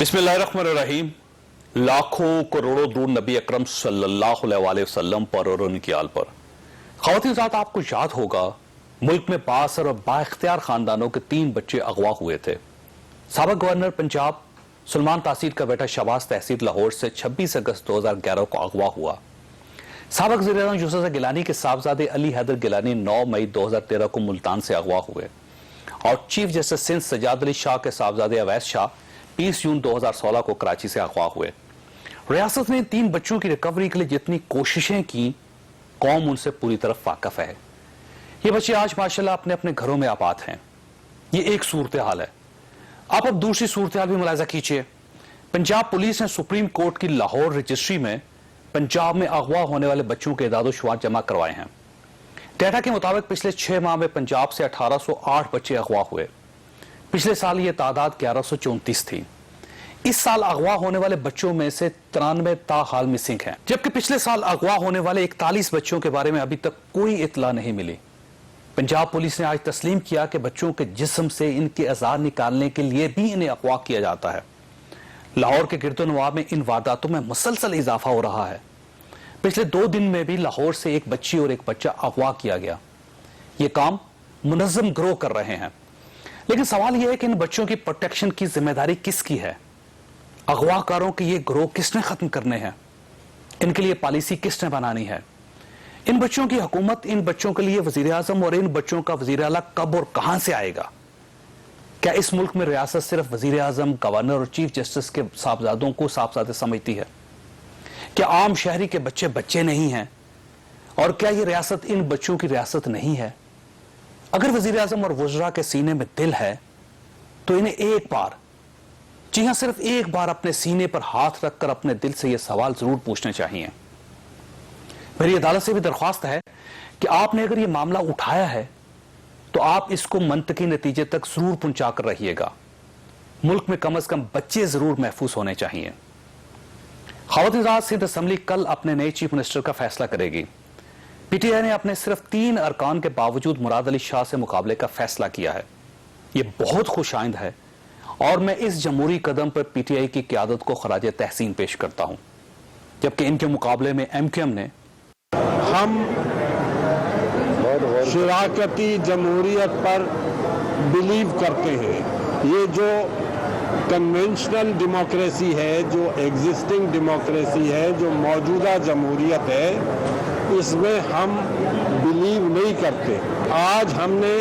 बिस्मिल्लाहिर्रहमानिर्रहीम। लाखों करोड़ों दूर नबी अकरम सल्लल्लाहु अलैहि वसल्लम पर और उनकी आल पर। ख़वातीन ज़ात, आपको याद होगा मुल्क में बासर और बाइख्तियार खानदानों के 3 बच्चे अगवा हुए थे। साबिक गवर्नर पंजाब सुलेमान तासीर का बेटा शहबाज तहसीर लाहौर से 26 अगस्त 2011 को अगवा हुआ। साबिक वज़ीर-ए-आज़म यूसुफ गिलानी के साहबजादे अली हैदर गिलानी 9 मई 2013 को मुल्तान से अगवा हुए और चीफ जस्टिस सिंध सजाद अली शाह के साहबजादे अवैस शाह 20 जून 2016 को कराची से अगवा हुए। रियासत ने 3 बच्चों की रिकवरी के लिए जितनी कोशिशें की, कौम उनसे पूरी तरफ वाकिफ है। ये बच्चे आज माशाल्लाह अपने अपने घरों में आबाद हैं। ये एक सूरत हाल है। आप अब दूसरी सूरत हाल भी मुलाहिजा कीजिए। पंजाब पुलिस ने सुप्रीम कोर्ट की लाहौर रजिस्ट्री में पंजाब में अगवा होने वाले बच्चों के इदाद-ओ-शुमार जमा करवाए हैं। डेटा के मुताबिक पिछले 6 माह में पंजाब से 1808 बच्चे अगवा हुए। पिछले साल ये तादाद 1134 थी। इस साल अगवा होने वाले बच्चों में से 93 ताहाल मिसिंग हैं, जबकि पिछले साल अगवा होने वाले 41 बच्चों के बारे में अभी तक कोई इतला नहीं मिली। पंजाब पुलिस ने आज तस्लीम किया कि बच्चों के जिस्म से इनके अज़ार निकालने के लिए भी इन्हें अगवा किया जाता है। लाहौर के गिरदोनवाब में इन वारदातों में मुसलसल इजाफा हो रहा है। पिछले 2 दिन में भी लाहौर से एक बच्ची और एक बच्चा अगवा किया गया। ये काम मुनज़्ज़म गिरोह कर रहे हैं, लेकिन सवाल यह है कि इन बच्चों की प्रोटेक्शन की जिम्मेदारी किसकी है? अगवाकारों के ये गिरोह किसने खत्म करने हैं? इनके लिए पॉलिसी किसने बनानी है? इन बच्चों की हुकूमत, इन बच्चों के लिए वजीर आजम और इन बच्चों का वजीर आला कब और कहां से आएगा? क्या इस मुल्क में रियासत सिर्फ वजीर आजम, गवर्नर और चीफ जस्टिस के साहबजादों को साहबजादे समझती है? क्या आम शहरी के बच्चे बच्चे नहीं हैं? और क्या ये रियासत इन बच्चों की रियासत नहीं है? अगर वजीर आजम और वज़रा के सीने में दिल है तो इन्हें एक बार, जी हां सिर्फ एक बार, अपने सीने पर हाथ रखकर अपने दिल से यह सवाल जरूर पूछने चाहिए। मेरी अदालत से भी दरख्वास्त है कि आपने अगर यह मामला उठाया है तो आप इसको मंतकी नतीजे तक जरूर पहुंचा कर रहिएगा। मुल्क में कम से कम बच्चे जरूर महफूज होने चाहिए। ख़वातीन सिंध असम्बली कल अपने नए चीफ मिनिस्टर का फैसला करेगी। पीटीआई ने अपने सिर्फ 3 अरकान के बावजूद मुराद अली शाह से मुकाबले का फैसला किया है। यह बहुत खुशाइंद है और मैं इस जमहूरी कदम पर पीटीआई की क़यादत को खराज तहसीन पेश करता हूं, जबकि इनके मुकाबले में एमक्यूएम ने हम शराकती जमहूरियत पर बिलीव करते हैं। ये जो कन्वेंशनल डेमोक्रेसी है, जो एग्जिस्टिंग डेमोक्रेसी है, जो मौजूदा जमहूरियत है, इसमें हम बिलीव नहीं करते। आज हमने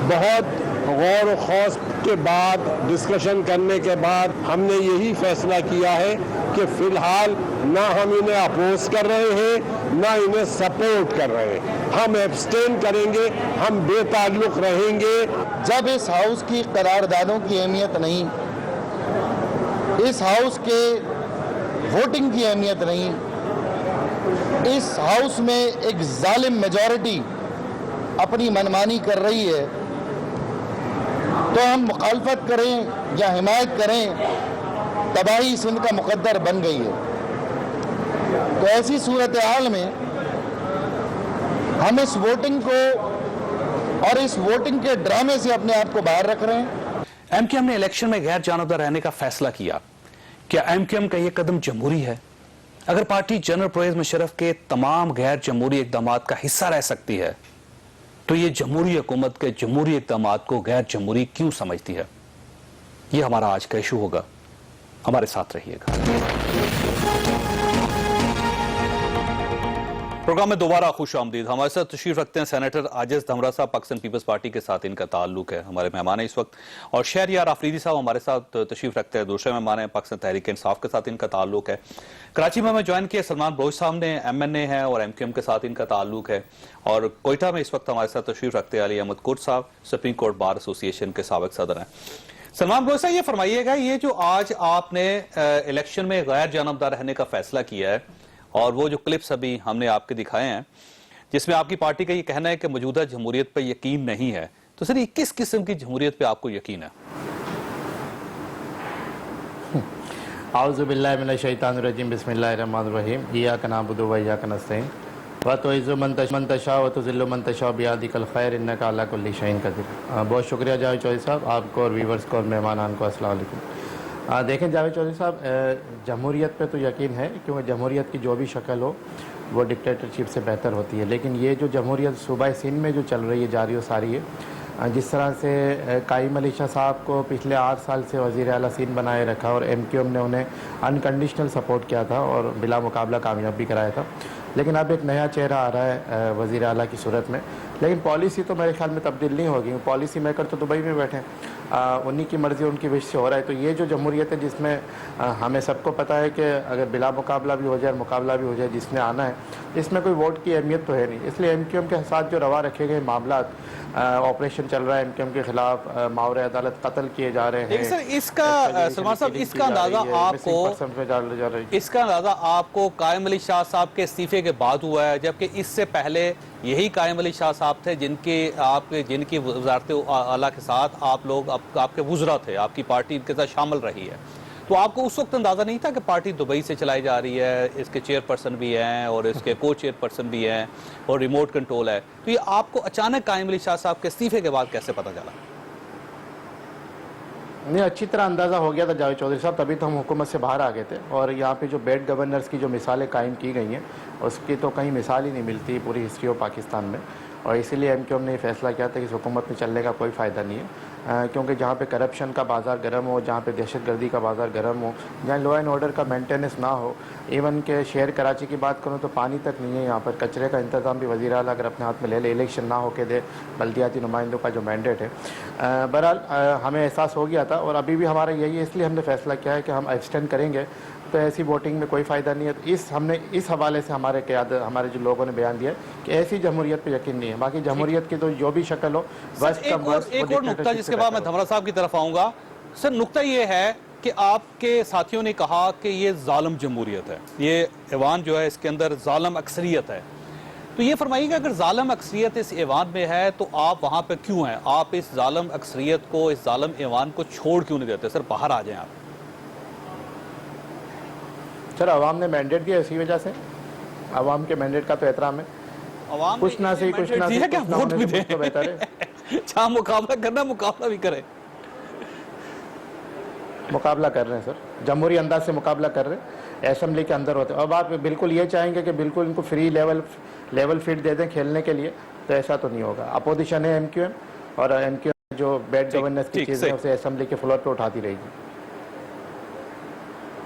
बहुत गौर व खौस के बाद, डिस्कशन करने के बाद हमने यही फैसला किया है कि फिलहाल ना हम इन्हें अपोज कर रहे हैं, ना इन्हें सपोर्ट कर रहे हैं। हम एब्सटेन करेंगे, हम बेताल्लुक रहेंगे। जब इस हाउस की करारदादों की अहमियत नहीं, इस हाउस के वोटिंग की अहमियत नहीं, इस हाउस में एक जालिम मेजॉरिटी अपनी मनमानी कर रही है, तो हम मुखालफत करें या हिमायत करें, तबाही सिंध का मुकद्दर बन गई है। तो ऐसी सूरत हाल में हम इस वोटिंग को और इस वोटिंग के ड्रामे से अपने आप को बाहर रख रहे हैं। एमक्यूएम ने इलेक्शन में गैर जानबदार रहने का फैसला किया। क्या एमक्यूएम का यह कदम जमहूरी है? अगर पार्टी जनरल परवेज मुशर्रफ के तमाम गैर जमहूरी इक़दामात का हिस्सा रह सकती है तो ये जमहूरी हुकूमत के जमहूरी इक़दामात को गैर जमहूरी क्यों समझती है? यह हमारा आज का इशू होगा। हमारे साथ रहिएगा। प्रोग्राम में दोबारा खुश आमदीद। हमारे साथ तशरीफ रखते हैं सेनेटर आजिज धमरा साहब, पाकिस्तान पीपल्स पार्टी के साथ इनका ताल्लुक है, हमारे मेहमान है इस वक्त। और शहरयार आफरीदी साहब हमारे साथ तशरीफ रखते हैं, दूसरे मेहमान है, पाकिस्तान तहरीक इंसाफ के साथ इनका ताल्लुक है। कराची में हमें ज्वाइन किया सलमान बलोच साहब ने, MNA है और MQM के साथ इनका ताल्लुक है। और कोयटा में इस वक्त हमारे साथ तशरीफ रखते हैं अली अहमद कुर्द साहब, सुप्रीम कोर्ट बार एसोसिएशन के साबिक सदर हैं। सलमान बलोच साहब, ये फरमाइएगा, ये जो आज आपने इलेक्शन में गैर जानबदार रहने का फैसला किया है और वो जो क्लिप्स अभी हमने आपके दिखाए हैं जिसमें आपकी पार्टी का ये कहना है कि मौजूदा जमहूरियत पर यकीन नहीं है, तो सर ये किस किस्म की जमहूरियत पे आपको यकीन है? आऊज़ु बिल्लाहि मिनश शैतानिर रजीम, बिस्मिल्लाहिर रहमानिर रहीम। इय्याका नअबुदु व इय्याका नस्तईन व तुइज़्ज़ु मन तशा व तुज़िल्लु मन तशा बियदिकल खैर इन्नका अला कुल्लि शैइन क़दीर। बहुत शुक्रिया जावेद चौधरी साहब, आपको और व्यूवर्स को और मेहमानान को अस्सलाम वालेकुम। देखें जावेद चौधरी साहब, जमहूरियत पे तो यकीन है, क्योंकि जमहूरियत की जो भी शक्ल हो वो डिक्टेटरशिप से बेहतर होती है। लेकिन ये जो जमहूरियत सूबा सिंध में जो चल रही है, जारी व सारी है, जिस तरह से कायम अली शाह साहब को पिछले 8 साल से वज़ीर आला सिंध बनाए रखा और MQM ने उन्हें अनकंडीशनल सपोर्ट किया था और बिला मुकाबला कामयाब भी कराया था। लेकिन अब एक नया चेहरा आ रहा है वज़ीर आला की सूरत में, लेकिन पॉलिसी तो मेरे ख्याल में तब्दील नहीं होगी। पॉलिसी मेकर तो दुबई में बैठे हैं, उन्हीं की मर्ज़ी उनकी विश से हो रहा है। तो ये जो जमहूरियत है जिसमें हमें सबको पता है कि अगर बिला मुकाबला भी हो जाए, मुकाबला भी हो जाए, जिसने आना है, इसमें कोई वोट की अहमियत तो है नहीं। इसलिए MQM के साथ जो रवा रखे गए मामला, ऑपरेशन चल रहा है MQM के खिलाफ, मावरे अदालत कत्ल किए जा रहे हैं। सर इसका सलमान साहब, इसका अंदाजा आपको कायम अली शाह साहब के इस्तीफे के बाद हुआ है, जबकि इससे पहले यही कायम अली शाह साहब थे जिनकी वजारत आला के साथ आप लोग आपके वुज़रा थे, आपकी पार्टी इनके साथ शामिल रही है। तो आपको उस वक्त अंदाज़ा नहीं था कि पार्टी दुबई से चलाई जा रही है, इसके चेयरपर्सन भी हैं और इसके को चेयरपर्सन भी हैं और रिमोट कंट्रोल है? तो ये आपको अचानक कायम अली शाह साहब के इस्तीफे के बाद कैसे पता चला? नहीं, अच्छी तरह अंदाज़ा हो गया था जावेद चौधरी साहब, तभी तो हम हुकूमत से बाहर आ गए थे। और यहाँ पे जो बेड गवर्नर्स की जो मिसालें कायम की गई हैं, उसकी तो कहीं मिसाल ही नहीं मिलती पूरी हिस्ट्री ऑफ पाकिस्तान में। और इसीलिए MQM ने फैसला किया था कि इस हुकूमत में चलने का कोई फ़ायदा नहीं है, क्योंकि जहाँ पे करप्शन का बाज़ार गर्म हो, जहाँ पे दहशतगर्दी का बाज़ार गर्म हो, जहाँ लॉ एंड ऑर्डर का मेंटेनेंस ना हो, इवन के शहर कराची की बात करूँ तो पानी तक नहीं है यहाँ पर, कचरे का इंतज़ाम भी वज़ीर आला अगर अपने हाथ में ले ले, इलेक्शन ना होके दे, बल्दियाती नुमाइंदों का जो मैंडेट है। बहरहाल हमें एहसास हो गया था और अभी भी हमारा यही है, इसलिए हमने फ़ैसला किया है कि हम एक्सटेंड करेंगे, तो ऐसी वोटिंग में कोई फ़ायदा नहीं है। तो हमने इस हवाले से हमारे जो लोगों ने बयान दिया कि ऐसी जमहूरियत पे यकीन नहीं है। बाकी जमहूरियत की तो जो भी शक्ल हो, बस एक और नुक्ता जिसके बाद मैं धमरा साहब की तरफ आऊँगा। सर, नुक्ता ये है कि आपके साथियों ने कहा कि ये जालिम जमहूरियत है, ये ऐवान जो है इसके अंदर जालिम अक्सरियत है। तो ये फरमाइएगा, अगर जालिम अक्सरियत इस ऐवान में है तो आप वहाँ पे क्यों हैं? आप इस जालिम अक्सरियत को, इस जालिम ऐवान को छोड़ क्यों नहीं देते? सर, बाहर आ जाएं आप। सर, अवाम ने मैंडेट दिया, इसी वजह से अवाम के मैंडेट का तो एहतराम है। अवाम कुछ ना सही, कुछ ना सही, वोट भी दे तो बेहतर है। जहाँ मुकाबला करना, मुकाबला भी करें। मुकाबला कर रहे हैं सर, जमहूरी अंदाज से मुकाबला कर रहे हैं, असेंबली के अंदर होते हैं। अब आप बिल्कुल ये चाहेंगे कि बिल्कुल इनको फ्री लेवल फील्ड दे दें खेलने के लिए, तो ऐसा तो नहीं होगा। अपोजिशन है MQM, और MQM जो बेड गवर्नेंस की चीज़ें उसे असेंबली के फ्लोर पर उठाती रहेगी।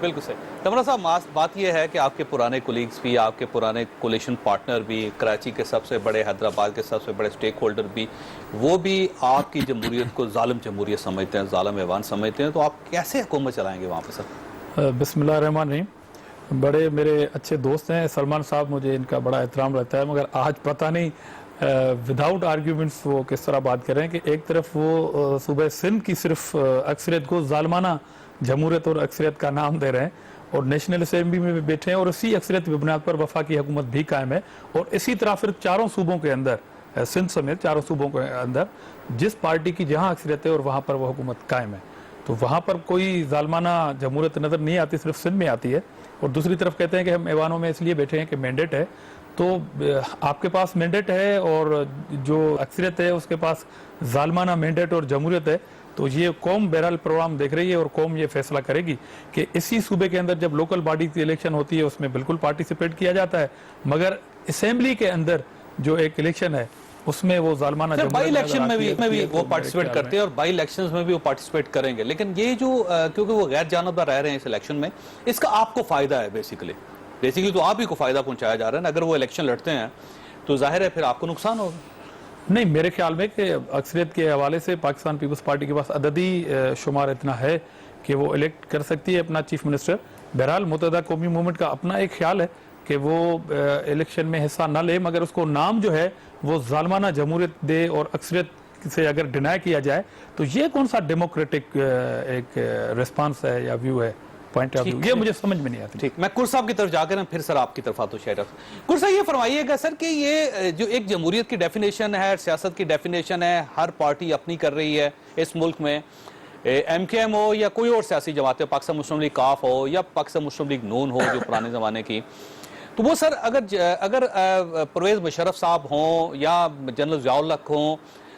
बिल्कुल सही। तमन्ना साहब, बात यह है कि आपके पुराने कोलीग्स भी, आपके पुराने कोलिशन पार्टनर भी, कराची के सबसे बड़े, हैदराबाद के सबसे बड़े स्टेक होल्डर भी, वो भी आपकी जमहूरियत को जालिम जमहूरियत समझते हैं, जालिम ऐवान समझते हैं। तो आप कैसे हुकूमत चलाएंगे वहाँ पर सर? बिस्मिल्लाहिर्रहमानिर्रहीम। बड़े मेरे अच्छे दोस्त हैं सलमान साहब, मुझे इनका बड़ा एहतराम रहता है, मगर आज पता नहीं विदाउट आर्ग्यूमेंट्स वो किस तरह बात कर रहे हैं कि एक तरफ वो सूबे सिंध की सिर्फ अक्सरियत को जालमाना जमहूरियत और अक्सरियत का नाम दे रहे हैं, और नेशनल असेंबली में भी बैठे हैं, और इसी अक्सरियत की बुनियाद पर वफाकी हुकूमत भी कायम है। और इसी तरह फिर चारों सूबों के अंदर, सिंध समेत चारों सूबों के अंदर जिस पार्टी की जहां अक्सरियत है और वहां पर वह हुकूमत कायम है, तो वहां पर कोई जालमाना जमहूरियत नजर नहीं आती, सिर्फ सिंध में आती है। और दूसरी तरफ कहते हैं कि हम ऐवानों में इसलिए बैठे हैं कि मैंडेट है। तो आपके पास मैंडेट है और जो अक्सरियत है उसके पास जालमाना मैंडेट और जमहूरियत है, तो ये कौम बहरहाल प्रोग्राम देख रही है और कौम ये फैसला करेगी कि इसी सूबे के अंदर जब लोकल बॉडी की इलेक्शन होती है उसमें बिल्कुल पार्टिसिपेट किया जाता है, मगर असेंबली के अंदर जो एक इलेक्शन है उसमें वो जालमाना बाई इलेक्शन में भी वो पार्टिसिपेट करते हैं और बाई इलेक्शंस में भी वो पार्टिसिपेट करेंगे। लेकिन ये जो क्योंकि वो गैर जानबदार रह रहे हैं इस इलेक्शन में, इसका आपको फायदा है बेसिकली तो आप ही को फायदा पहुंचाया जा रहा है ना। अगर वो इलेक्शन लड़ते हैं तो जाहिर है फिर आपको नुकसान होगा। नहीं, मेरे ख्याल में कि अक्सरियत के हवाले से पाकिस्तान पीपल्स पार्टी के पास अददी शुमार इतना है कि वो इलेक्ट कर सकती है अपना चीफ मिनिस्टर। बहरहाल मुत्तहदा कौमी मूवमेंट का अपना एक ख्याल है कि वो इलेक्शन में हिस्सा न ले, मगर उसको नाम जो है वो जालमाना जमहूरियत दे, और अक्सरियत से अगर डिनाई किया जाए तो ये कौन सा डेमोक्रेटिक एक रिस्पांस है या व्यू है, पॉइंट ऑफ व्यू, ये मुझे समझ में नहीं आता। ठीक, मैं कुर साहब की तरफ जाकर फिर सर आपकी तरफ आता हूं। शेर कुर साहब, ये फरमाइएगा सर कि ये जो एक जमहूरियत की डेफिनेशन है, सियासत की डेफिनेशन है, हर पार्टी अपनी कर रही है इस मुल्क में, MKM हो या कोई और सियासी जमात हो, पाकिस्तान मुस्लिम लीग काफ हो या पाकिस्तान मुस्लिम लीग नून हो जो पुराने ज़माने की, तो वो सर अगर परवेज़ मुशर्रफ साहब हों या जनरल ज़ियाउल हक हों,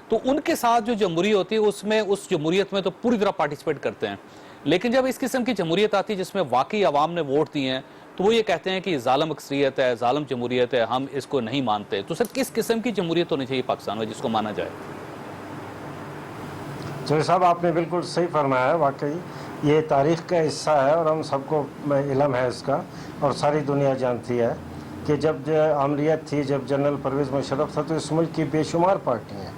तो उनके साथ जो जमहूरी होती है उसमें, उस जमहूरियत में तो पूरी तरह पार्टिसिपेट करते हैं। लेकिन जब इस किस्म की जमहूरियत आती है जिसमें वाकई आवाम ने वोट दिए हैं, तो वो ये कहते हैं कि जालिम अक्सरियत है, जालिम जमहूरियत है, हम इसको नहीं मानते। तो सर किस किस्म की जमहूरियत होनी चाहिए पाकिस्तान में जिसको माना जाए? जय साहब, आपने बिल्कुल सही फरमाया है। वाकई ये तारीख़ का हिस्सा है और हम सबको इल्म है इसका, और सारी दुनिया जानती है कि जब आमरीत थी, जब जनरल परवेज़ मुशर्रफ था, तो इस मुल्क की बेशुमार पार्टियाँ,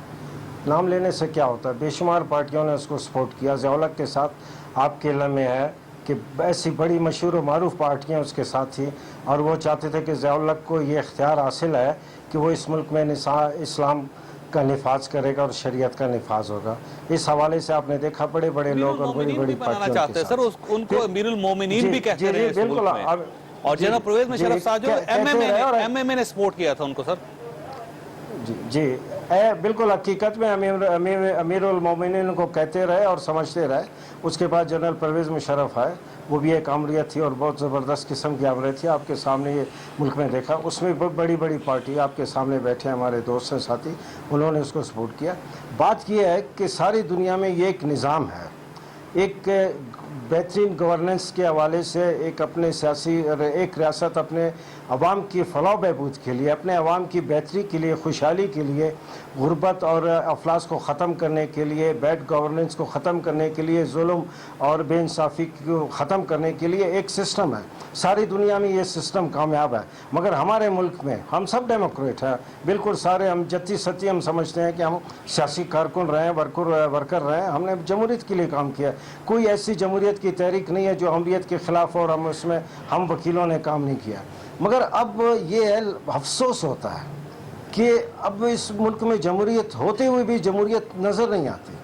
नाम लेने से क्या होता है, बेशुमार पार्टियों ने उसको सपोर्ट किया। ज़िया-उल-हक के साथ आपके इल्म में है कि ऐसी बड़ी मशहूर और मारूफ पार्टियाँ उसके साथ थी, और वो चाहते थे कि ज़िया-उल-हक को ये इख्तियार हासिल है कि वो इस मुल्क में इस्लाम का निफाज करेगा और शरीयत का निफाज होगा। इस हवाले से आपने देखा बड़े बड़े लोग और बड़ी बड़ी पार्टियों चाहते हैं सर, उनको अमीरुल मोमिनीन भी कहते हैं बिल्कुल। और जनरल परवेज़ मुशर्रफ साहब जो एमएमए ने सपोर्ट किया था उनको सर। जी बिल्कुल, हकीकत में अमीरुल मोमिनीन को कहते रहे और समझते रहे। उसके बाद जनरल परवेज़ मुशर्रफ आए, वो भी एक आमरीत थी और बहुत ज़बरदस्त किस्म की आमरीत थी। आपके सामने ये मुल्क में देखा, उसमें बड़ी बड़ी पार्टी आपके सामने बैठे हमारे दोस्त हैं, साथी, उन्होंने उसको सपोर्ट किया। बात यह है कि सारी दुनिया में ये एक निज़ाम है, एक बेहतरीन गवर्नेंस के हवाले से, एक अपने सियासी एक रियासत अपने अवाम की फलाह बहबूद के लिए, अपने अवाम की बेहतरी के लिए, खुशहाली के लिए, गुर्बत और अफलास को ख़त्म करने के लिए, बैड गवर्नेंस को ख़त्म करने के लिए, जुल्म और बेइंसाफ़ी को ख़त्म करने के लिए एक सिस्टम है। सारी दुनिया में ये सिस्टम कामयाब है, मगर हमारे मुल्क में हम सब डेमोक्रेट हैं, बिल्कुल सारे हम जत्ती सत्ती हम समझते हैं कि हम सियासी कारकुन रहे हैं, वर्कर रहे हैं, हमने जमहूरियत के लिए काम किया। कोई ऐसी जमहूरियत की तहरीक नहीं है जो अमरीत के ख़िलाफ़ और हम उसमें हम वकीलों ने काम नहीं किया। मगर अब ये अफसोस होता है कि अब इस मुल्क में जमहूरियत होते हुए भी जमहूरियत नज़र नहीं आती।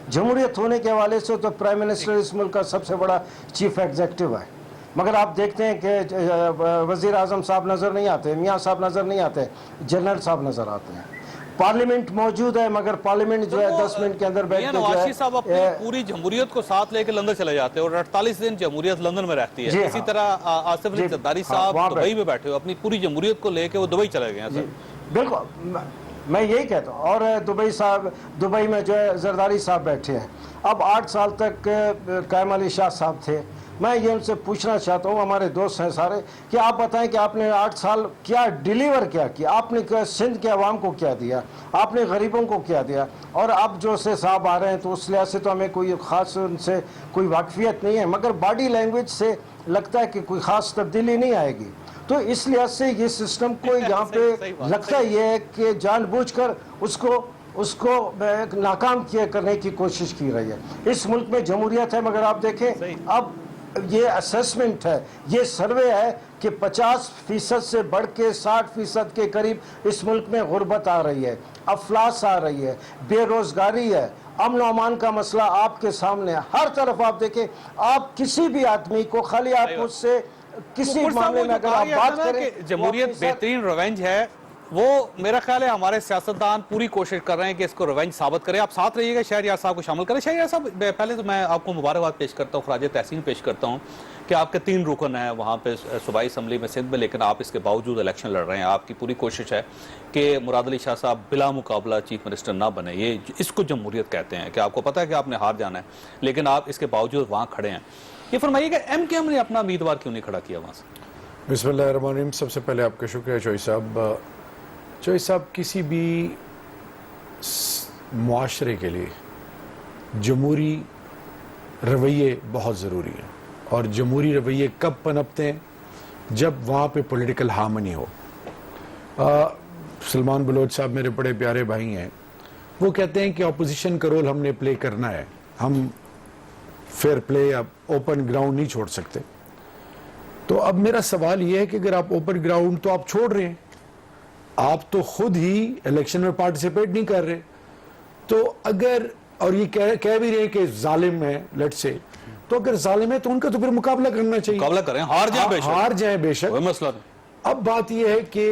जमहूरियत होने के हवाले से तो प्राइम मिनिस्टर इस मुल्क का सबसे बड़ा चीफ एग्जीक्यूटिव है, मगर आप देखते हैं कि वज़ीर आज़म साहब नज़र नहीं आते, मियाँ साहब नज़र नहीं आते, जनरल साहब नज़र आते हैं। पार्लियामेंट मौजूद है, मगर पार्लियामेंट जो है 10 मिनट के अंदर बैठ के नवाज शरीफ साहब अपनी पूरी जमहूरियत को साथ लेके लंदन चले जाते हैं और 48 दिन जमहूरियत लंदन में रहती है। इसी तरह आसिफ अली जरदारी साहब दुबई में बैठे हो, अपनी पूरी जमहूरियत को लेके वो दुबई चले गए हैं। बिल्कुल, मैं यही कहता हूँ। और दुबई में जो है जरदारी साहब बैठे हैं। अब 8 साल तक कायम अली शाह साहब थे। मैं ये उनसे पूछना चाहता हूँ, हमारे दोस्त हैं सारे, कि आप बताएं कि आपने 8 साल क्या डिलीवर क्या किया, आपने सिंध के अवाम को क्या दिया, आपने गरीबों को क्या दिया। और अब जो से साहब आ रहे हैं तो उस लिहाज से तो हमें कोई ख़ास उनसे कोई वाकफियत नहीं है, मगर बॉडी लैंग्वेज से लगता है कि कोई ख़ास तब्दीली नहीं आएगी। तो इस लिहाज से ये सिस्टम को यहाँ पे लगता ये है कि जानबूझकर उसको नाकाम करने की कोशिश की रही है। इस मुल्क में जमहूरियत है, मगर आप देखें अब ये असेसमेंट है, ये सर्वे है कि 50% से बढ़ के 60% के करीब इस मुल्क में गुर्बत आ रही है, अफलास आ रही है, बेरोजगारी है, अमन अमान का मसला आपके सामने है। हर तरफ आप देखें, आप किसी भी आदमी को खाली आप उससे किसी मामले में अगर आप बात करें, जमहूरियत बेहतरीन रिवेंज है, वो मेरा ख्याल है हमारे सियासतदान पूरी कोशिश कर रहे हैं कि इसको रिवेंज साबित करें। आप साथ रहिएगा, शहरयार साहब को शामिल करें। शहरयार साहब, पहले तो मैं आपको मुबारकबाद पेश करता हूँ, खराज तहसीन पेश करता हूँ कि आपके 3 रुकन हैं वहाँ पे सूबाई असम्बली में सिंध में, लेकिन आप इसके बावजूद इलेक्शन लड़ रहे हैं। आपकी पूरी कोशिश है कि मुराद अली शाह साहब बिला मुकाबला चीफ मिनिस्टर ना बने। ये इसको जमहूरियत कहते हैं कि आपको पता है कि आपने हार जाना है, लेकिन आप इसके बावजूद वहाँ खड़े हैं। ये फरमाइएगा MKM ने अपना उम्मीदवार क्यों नहीं खड़ा किया वहाँ से? बिस्मिल्लाहिर्रहमानिर्रहीम। सबसे पहले आपका शुक्रिया चौई साहब। किसी भी मुआशरे के लिए जमहूरी रवैये बहुत ज़रूरी हैं, और जमहूरी रवैये कब पनपते हैं? जब वहाँ पे पॉलिटिकल हार्मनी हो। सलमान बलोच साहब मेरे बड़े प्यारे भाई हैं, वो कहते हैं कि अपोजिशन का रोल हमने प्ले करना है, हम फेयर प्ले या ओपन ग्राउंड नहीं छोड़ सकते। तो अब मेरा सवाल यह है कि अगर आप ओपन ग्राउंड तो आप छोड़ रहे हैं, आप तो खुद ही इलेक्शन में पार्टिसिपेट नहीं कर रहे, तो अगर और ये कह भी रहे हैं कि जालिम है, लेट्स से, तो अगर जालिम है तो उनका तो फिर मुकाबला करना चाहिए, मुकाबला करें, हार जाए बेशक, कोई मसला नहीं। अब बात यह है कि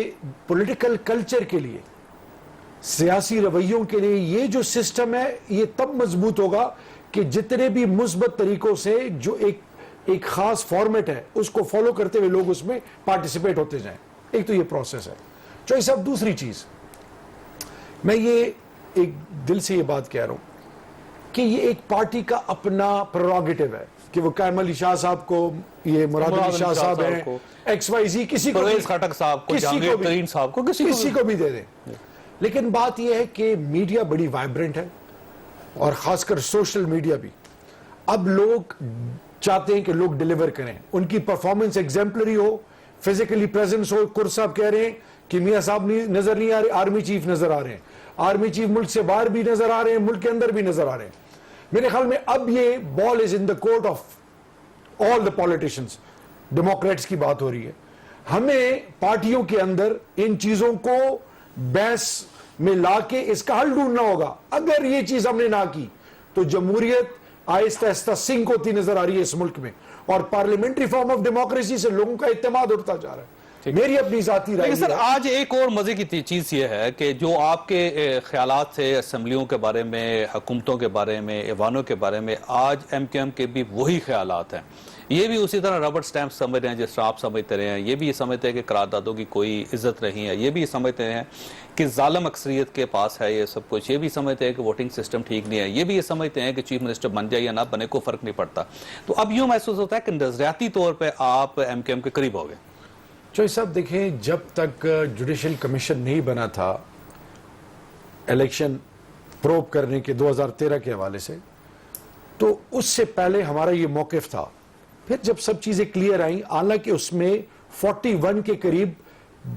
पॉलिटिकल कल्चर के लिए, सियासी रवैयों के लिए ये जो सिस्टम है ये तब मजबूत होगा कि जितने भी मुस्बत तरीकों से जो एक खास फॉर्मेट है उसको फॉलो करते हुए लोग उसमें पार्टिसिपेट होते जाएं। एक तो ये प्रोसेस है। चौई साहब, दूसरी चीज, मैं ये एक दिल से ये बात कह रहा हूं कि ये एक पार्टी का अपना प्रेरोगेटिव है कि वो कायम अली शाह साहब को, ये मुराद अली शाह साहब हैं, XYZ, किसी को परवेज खटक साहब को, जहांगीर तरीन साहब को, किसी को भी दे दें। लेकिन बात यह है कि मीडिया बड़ी वाइब्रेंट है, और खासकर सोशल मीडिया भी। अब लोग चाहते हैं कि लोग डिलीवर करें, उनकी परफॉर्मेंस एग्जेम्पलरी हो, फिजिकली प्रेजेंस हो। कुर साहब कह रहे हैं कि मियां साहब नजर नहीं आ रहे, आर्मी चीफ नजर आ रहे हैं, आर्मी चीफ मुल्क से बाहर भी नजर आ रहे हैं, मुल्क के अंदर भी नजर आ रहे हैं। मेरे ख्याल में अब ये ball is in the court of all the politicians. Democrats की बात हो रही है, हमें पार्टियों के अंदर इन चीजों को बहस में लाके इसका हल ढूंढना होगा। अगर ये चीज हमने ना की तो जमहूरियत आहिस्ता आहिस्ता सिंक होती नजर आ रही है इस मुल्क में, और पार्लियामेंट्री फॉर्म ऑफ डेमोक्रेसी से लोगों का इत्तेमाद उठता जा रहा है। मेरी अपनी जाती राय। लेकिन सर आज एक और मजे की चीज ये है कि जो आपके ख्यालात थे असम्बलियों के बारे में, हुकूमतों के बारे में, ऐवानों के बारे में, आज MKM के भी वही ख्यालात हैं। ये भी उसी तरह रबड़ स्टैंप समझ रहे हैं जिस तरह आप समझते रहे हैं। ये भी समझते हैं कि करारदादों की कोई इज्जत नहीं है। ये भी समझते हैं कि जालिम अक्सरियत के पास है ये सब कुछ। ये भी समझते हैं कि वोटिंग सिस्टम ठीक नहीं है। ये भी समझते हैं कि चीफ मिनिस्टर बन जाए या ना बने को फर्क नहीं पड़ता। तो अब यूं महसूस होता है कि नजरियाती तौर पर आप MKM के करीब हो गए। चौधरी साहब देखें, जब तक जुडिशल कमीशन नहीं बना था इलेक्शन प्रोब करने के 2013 के हवाले से, तो उससे पहले हमारा ये मौकिफ था। फिर जब सब चीजें क्लियर आई, हालांकि उसमें 41 के करीब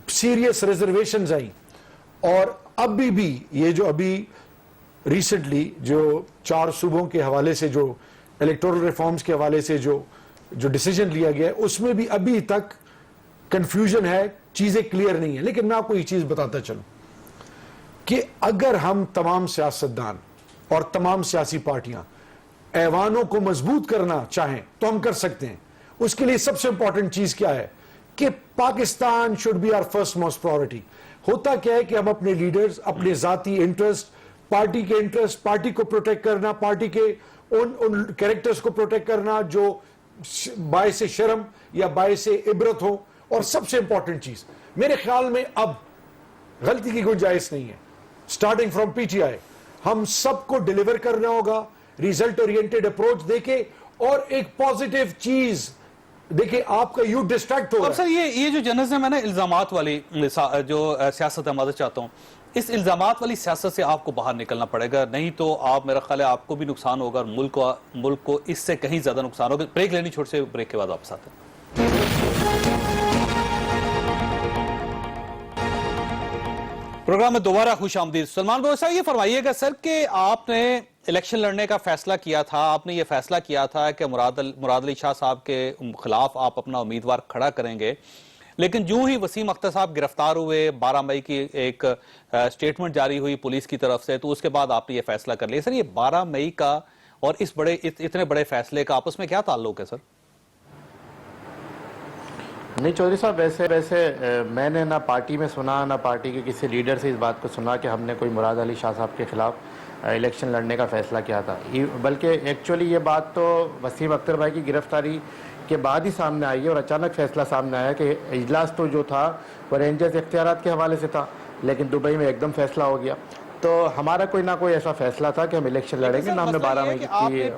सीरियस रिजर्वेशंस आई, और अभी भी ये जो अभी रिसेंटली जो 4 सूबों के हवाले से जो इलेक्टोरल रिफॉर्म्स के हवाले से जो डिसीजन लिया गया है, उसमें भी अभी तक कंफ्यूजन है, चीजें क्लियर नहीं है। लेकिन मैं आपको एक चीज बताता चलूं कि अगर हम तमाम सियासतदान और तमाम सियासी पार्टियां ऐवानों को मजबूत करना चाहें तो हम कर सकते हैं। उसके लिए सबसे इंपॉर्टेंट चीज क्या है कि Pakistan should be our first most priority. होता क्या है कि हम अपने लीडर्स, अपने जाती इंटरेस्ट, पार्टी के इंटरेस्ट, पार्टी को प्रोटेक्ट करना, पार्टी के उन कैरेक्टर्स को प्रोटेक्ट करना जो बायसे शर्म या बायसे इबरत हो। और सबसे इंपॉर्टेंट चीज मेरे ख्याल में अब गलती की गुंजाइश नहीं है। स्टार्टिंग फ्रॉम PTI हम सबको डिलीवर करना होगा, रिजल्ट ओरिएंटेड अप्रोच देके, और एक पॉजिटिव चीज देखिए, आपका यूथ डिस्ट्रैक्ट हो। अब सर ये जो जर्नलिज्म है ना, इल्जामात वाली जो सियासत है, मैं चाहता हूं इस इल्जामात वाली सियासत से आपको बाहर निकलना पड़ेगा, नहीं तो आप, मेरा ख्याल है आपको भी नुकसान होगा और मुल्क को इससे कहीं ज्यादा नुकसान होगा। ब्रेक लेनी, छोटे से ब्रेक के बाद वापस आते हैं। प्रोग्राम में दोबारा खुश आमदीद। सलमान भाई साहब, ये फरमाइएगा सर कि आपने इलेक्शन लड़ने का फैसला किया था, आपने ये फैसला किया था कि मुराद अली शाह साहब के खिलाफ आप अपना उम्मीदवार खड़ा करेंगे, लेकिन यूं ही वसीम अख्तर साहब गिरफ्तार हुए, 12 मई की एक स्टेटमेंट जारी हुई पुलिस की तरफ से, तो उसके बाद आपने ये फैसला कर लिया। सर ये 12 मई का और इस इतने बड़े फैसले का आपस में क्या ताल्लुक है सर? नहीं चौधरी साहब, वैसे मैंने ना पार्टी में सुना, ना पार्टी के किसी लीडर से इस बात को सुना कि हमने कोई मुराद अली शाह साहब के खिलाफ इलेक्शन लड़ने का फैसला किया था। बल्कि एक्चुअली ये बात तो वसीम अख्तर भाई की गिरफ्तारी के बाद ही सामने आई है, और अचानक फैसला सामने आया कि इजलास तो जो था वो रेंजर्स इख्तियारात के हवाले से था, लेकिन दुबई में एकदम फैसला हो गया। तो हमारा कोई ना कोई ऐसा फैसला था कि हम इलेक्शन लड़ेंगे ना। हमने 12 मई की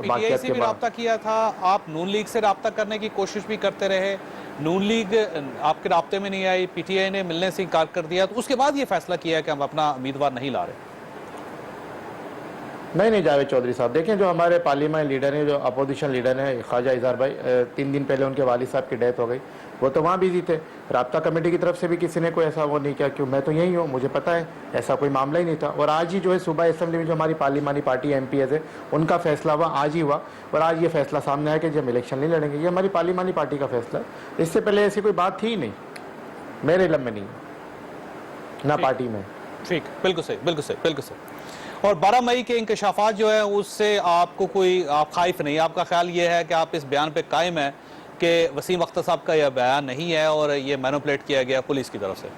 बातचीत के बाद रब्ता किया था, आप नून लीग से रब्ता करने की कोशिश भी करते रहे, नून लीग आपके राब्ते में नहीं आई, PTI ने मिलने से इनकार कर दिया, तो उसके बाद ये फैसला किया कि हम अपना उम्मीदवार नहीं ला रहे। नहीं जावेद चौधरी साहब, देखें जो हमारे पार्लियामेंट लीडर हैं, जो अपोजिशन लीडर हैं ख्वाजा इजहार भाई, 3 दिन पहले उनके वालिद साहब की डेथ हो गई, वो तो वहाँ बिजी थे। राब्ता कमेटी की तरफ से भी किसी ने कोई ऐसा वो नहीं किया, क्यों, मैं तो यही हूँ, मुझे पता है ऐसा कोई मामला ही नहीं था। और आज ही जो है सुबह असेंबली में जो हमारी पार्लियामानी पार्टी MPs है उनका फैसला हुआ, आज ही हुआ, और आज ये फैसला सामने आया कि जब इलेक्शन नहीं लड़ेंगे। ये हमारी पार्लियामानी पार्टी का फैसला है, इससे पहले ऐसी कोई बात थी ही नहीं, मेरे इल्म में नहीं, ना पार्टी में। ठीक, बिल्कुल सही, बिल्कुल सही, बिल्कुल सही। और 12 मई के इंकशाफात जो है उससे आपको कोई, आप खाइफ नहीं, आपका ख्याल ये है कि आप इस बयान पे कायम है कि वसीम अख्तर साहब का यह बयान नहीं है और ये मैनिपुलेट किया गया पुलिस की तरफ से?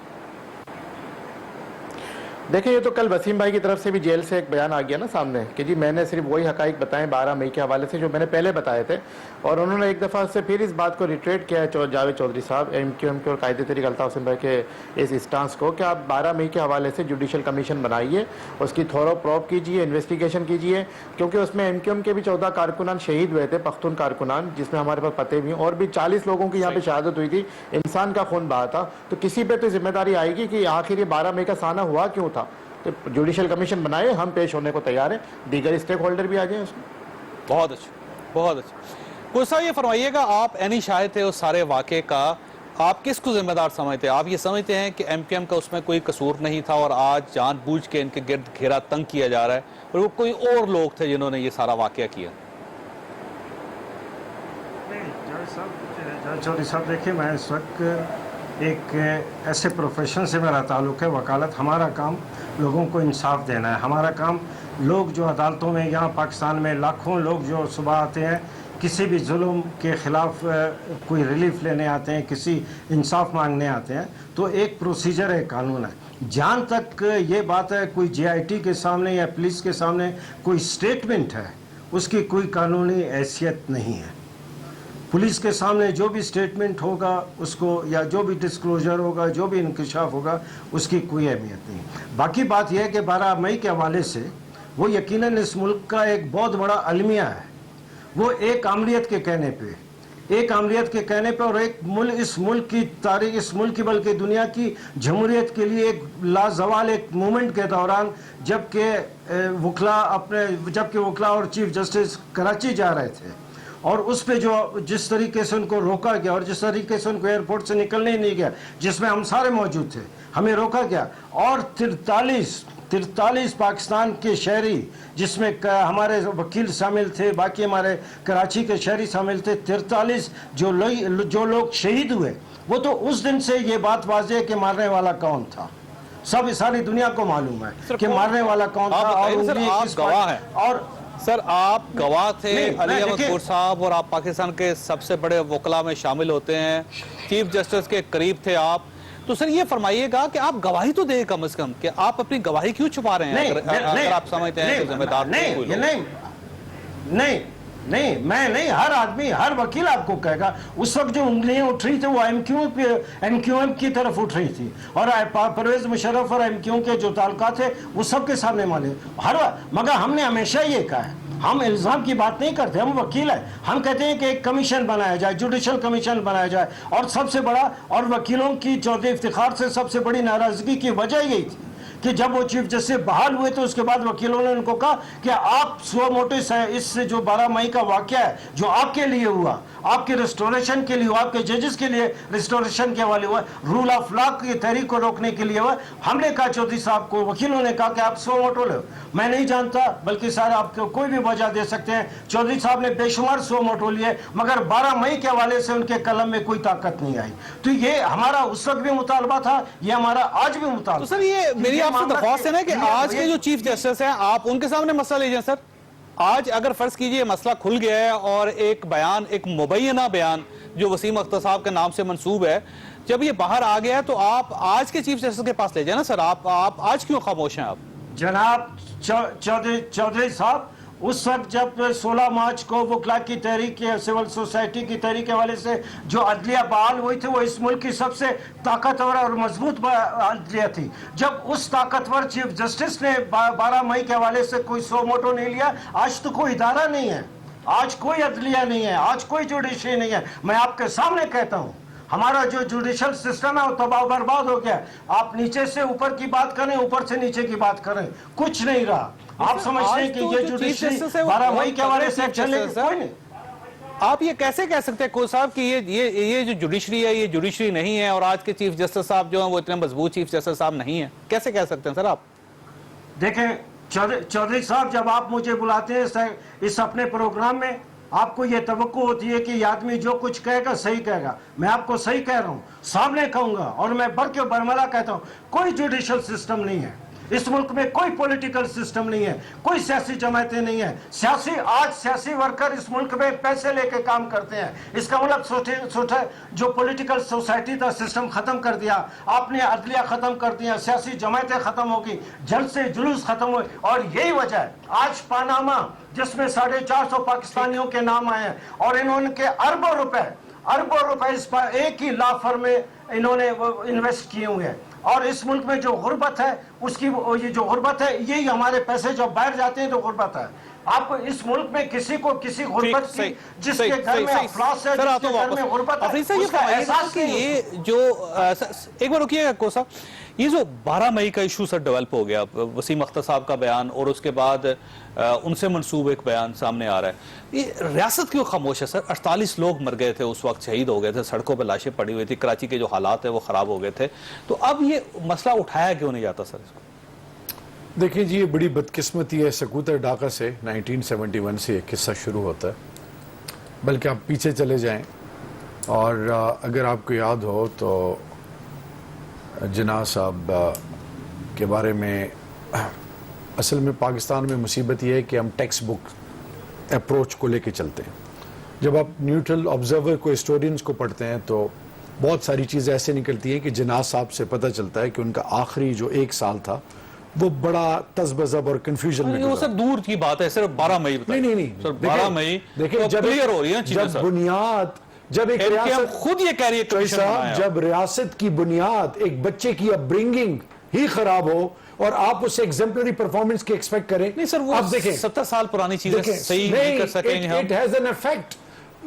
देखिए, ये तो कल वसीम भाई की तरफ से भी जेल से एक बयान आ गया ना सामने कि जी मैंने सिर्फ वही हकाइक बताए 12 मई के हवाले से जो मैंने पहले बताए थे, और उन्होंने एक दफ़ा से फिर इस बात को रिट्रेट किया है जावेद चौधरी साहब MQM के और कायदे तरीक अल्ताफ हुसैन भाई के इस स्टांस को कि आप 12 मई के हवाले से जुडिशल कमीशन बनाइए, उसकी थोरो प्रोब कीजिए, इन्वेस्टिगेशन कीजिए, क्योंकि उसमें MQM के भी 14 कारकुनान शहीद हुए थे, पख्तून कारकुनान, जिसमें हमारे पास पते भी, और भी 40 लोगों की यहाँ पे शहादत हुई थी, इंसान का खून बहा था। तो किसी पे तो जिम्मेदारी आएगी कि आखिर ये 12 मई का साना हुआ क्यों था। तो जुडिशल कमीशन बनाए, हम पेश होने को तैयार हैं, दीगर स्टेक होल्डर भी आ जाए उसमें। बहुत अच्छा, बहुत अच्छा। कुछ साहब ये फरमाइएगा, आप एनी शाहिद थे उस सारे वाक़े का, आप किसको जिम्मेदार समझते हैं? आप ये समझते हैं कि MQM का उसमें कोई कसूर नहीं था और आज जानबूझ के इनके गिर्द घेरा तंग किया जा रहा है, और वो कोई और लोग थे जिन्होंने ये सारा वाक़या किया? चौधरी साहब, देखिए, मैं इस वक्त एक ऐसे प्रोफेशन से मेरा ताल्लुक़ है, वकालत। हमारा काम लोगों को इंसाफ देना है। हमारा काम लोग जो अदालतों में, यहाँ पाकिस्तान में लाखों लोग जो सुबह आते हैं किसी भी जुल्म के ख़िलाफ़ कोई रिलीफ लेने आते हैं, किसी इंसाफ मांगने आते हैं, तो एक प्रोसीजर है, कानून है। जहाँ तक ये बात है कोई JIT के सामने या पुलिस के सामने कोई स्टेटमेंट है, उसकी कोई कानूनी हैसियत नहीं है। पुलिस के सामने जो भी स्टेटमेंट होगा उसको, या जो भी डिस्क्लोजर होगा, जो भी इंकशाफ होगा, उसकी कोई अहमियत नहीं। बाकी बात यह है कि 12 मई के हवाले से वो यकीनन इस मुल्क का एक बहुत बड़ा अलमिया है। वो एक आमलियत के कहने पे, एक आमलियत के कहने पे, और एक इस मुल्क की तारीख, इस मुल्क की बल्कि दुनिया की जमहूरियत के लिए एक लाजवाल एक मूवमेंट के दौरान, जबकि वकला और चीफ जस्टिस कराची जा रहे थे, और उस पे जो जिस तरीके से उनको रोका गया और जिस तरीके से उनको एयरपोर्ट से निकलने ही नहीं गया, जिसमें हम सारे मौजूद थे, हमें रोका गया, और 43 पाकिस्तान के शहरी, जिसमें हमारे वकील शामिल थे, बाकी हमारे कराची के शहरी शामिल थे, 43 जो लोग शहीद हुए, वो तो उस दिन से ये बात वाज़ेह है कि मारने वाला कौन था। सब सारी दुनिया को मालूम है कि मारने वाला कौन था। और सर, आप गवाह थे, अली अहमद गुर साहब, और आप पाकिस्तान के सबसे बड़े वकला में शामिल होते हैं, चीफ जस्टिस के करीब थे आप, तो सर ये फरमाइएगा कि आप गवाही तो दें कम से कम, कि आप अपनी गवाही क्यों छुपा रहे हैं? अगर आप समझते हैं कि जिम्मेदार नहीं, मैं नहीं, हर आदमी, हर वकील आपको कहेगा उस वक्त जो उंगलियां उठ रही थी वो MQM की तरफ उठ रही थी, और परवेज मुशर्रफ और MQM के जो ताल्लुकात थे वो सबके सामने माले मगर हमने हमेशा ये कहा है, हम इल्ज़ाम की बात नहीं करते, हम वकील हैं। हम कहते हैं कि एक कमीशन बनाया जाए, जुडिशल कमीशन बनाया जाए, और सबसे बड़ा, और वकीलों की चौधरी इफ्तिखार से सबसे बड़ी नाराज़गी की वजह यही थी कि जब वो चीफ जस्टिस बहाल हुए तो उसके बाद वकीलों ने उनको कहा कि आप सो मोटिस है, इससे जो 12 मई का वाक़या है, जो आपके लिए हुआ, आपके रिस्टोरेशन के लिए हुआ, आपके जजेस के लिए रिस्टोरेशन के वाले हुआ, रूल ऑफ लॉ की तहरीक को रोकने के लिए हुआ। हमने कहा चौधरी साहब को, वकीलों ने कहा कि आप सो मोटो लो, मैं नहीं जानता, बल्कि सारे आपको कोई भी वजह दे सकते हैं। चौधरी साहब ने बेशुमार सो मोटो लिए, मगर 12 मई के हवाले से उनके कलम में कोई ताकत नहीं आई। तो ये हमारा उस वक्त भी मुतालबा था, ये हमारा आज भी मुतालबा। तो सर, ये मेरी आपसे दरख्वास्त है ना कि आज के जो चीफ जस्टिस हैं, आप उनके सामने मसला लीजिए। सर, आज अगर फर्ज कीजिए मसला खुल गया है और एक बयान, एक मुबैना बयान जो वसीम अख्तर साहब के नाम से मंसूब है, जब ये बाहर आ गया है, तो आप आज के चीफ जस्टिस के पास ले जाए ना सर। आप आज क्यों खामोश हैं? आप जनाब चौधरी साहब, उस वक्त जब 16 मार्च को वकला की तहरीक, सिविल सोसाइटी की तहरीक के हवाले से जो अदलिया बहाल हुई थी, वो इस मुल्क की सबसे ताकतवर और मजबूत अदलिया थी। जब उस ताकतवर चीफ जस्टिस ने 12 मई के हवाले से कोई सो मोटो नहीं लिया, आज तो कोई इदारा नहीं है, आज कोई अदलिया नहीं है, आज कोई जुडिशरी नहीं है। मैं आपके सामने कहता हूँ, हमारा जो जुडिशल सिस्टम है वो तबाह बर्बाद हो गया। आप नीचे से ऊपर की बात करें, ऊपर से नीचे की बात करें, कुछ नहीं रहा। आप समझते हैं कि ये जुडिशरी 12 मई के हवाले से चलेगी? कोई नहीं। आप ये कैसे कह सकते हैं कोच साहब कि ये जो जुडिशरी है, ये जुडिशरी नहीं है, और आज के चीफ जस्टिस साहब जो हैं वो इतने मजबूत चीफ जस्टिस साहब नहीं है? कैसे कह सकते हैं सर आप? देखें चौधरी साहब, जब आप मुझे बुलाते हैं इस अपने प्रोग्राम में, आपको ये तवक्को होती है कि ये आदमी जो कुछ कहेगा सही कहेगा। मैं आपको सही कह रहा हूँ, सामने कहूंगा, और मैं बढ़ के बरमला कहता हूँ, कोई जुडिशल सिस्टम नहीं है। इस मुल्क में कोई पॉलिटिकल सिस्टम नहीं है, कोई सियासी जमायतें नहीं है। आज सियासी वर्कर इस मुल्क में पैसे लेके काम करते हैं। इसका मतलब सोचे जो पॉलिटिकल सोसाइटी था सिस्टम खत्म कर दिया आपने, अदलिया खत्म कर दिया, सियासी जमायतें खत्म होगी, जल्द से जुलूस खत्म हुए। और यही वजह है आज पानामा जिसमें 450 पाकिस्तानियों के नाम आए हैं और इन्होंने के अरबों रुपए इस पर एक ही लॉ फर्म में इन्होंने इन्वेस्ट किए हुए हैं। और इस मुल्क में जो गुर्बत है उसकी ये जो गुर्बत है यही हमारे पैसे जब बाहर जाते हैं तो गुर्बत है। आपको इस मुल्क में किसी को किसी गुर्बत की जिसके घर में अफलास है, जिसके घर में गुर्बत है, उसका एहसास नहीं है। ये जो एक बार रुकिएगा को साहब, ये जो 12 मई का इशू सर डेवलप हो गया, वसीम अख्तर साहब का बयान और उसके बाद उनसे मंसूब एक बयान सामने आ रहा है, ये रियासत क्यों खामोश है सर? 48 लोग मर गए थे उस वक्त, शहीद हो गए थे, सड़कों पर लाशें पड़ी हुई थी, कराची के जो हालात है वो खराब हो गए थे, तो अब ये मसला उठाया क्यों नहीं जाता सर इसको? देखिए जी, ये बड़ी बदकिस्मती है। सकूतर ढाका से 1971 से एक किस्सा शुरू होता है। बल्कि आप पीछे चले जाएं और अगर आपको याद हो तो जिन्ना साहब के बारे में, असल में पाकिस्तान में मुसीबत ये है कि हम टेक्स्ट बुक अप्रोच को लेके चलते हैं। जब आप न्यूट्रल ऑब्जर्वर को, हिस्टोरियंस को पढ़ते हैं तो बहुत सारी चीज़ें ऐसे निकलती हैं कि जिन्ना साहब से पता चलता है कि उनका आखिरी जो 1 साल था वो बड़ा तज़बज़ब और कंफ्यूजन में वो सर दूर की बात है, सिर्फ 12 मई बताइए। नहीं सर 12 मई देखिए, जब क्लियर हो रही है चीजें सर। बुनियाद, जब एक रियासत खुद ये कह रही है साहब, जब रियासत की बुनियाद एक बच्चे की अपब्रिंगिंग ही खराब हो और आप उससे एग्जेम्पलरी परफॉर्मेंस की एक्सपेक्ट करें, नहीं सर, वो आप देखें 70 साल पुरानी चीजें सही नहीं कर सकेंगे हम। इट हैज एन इफेक्ट,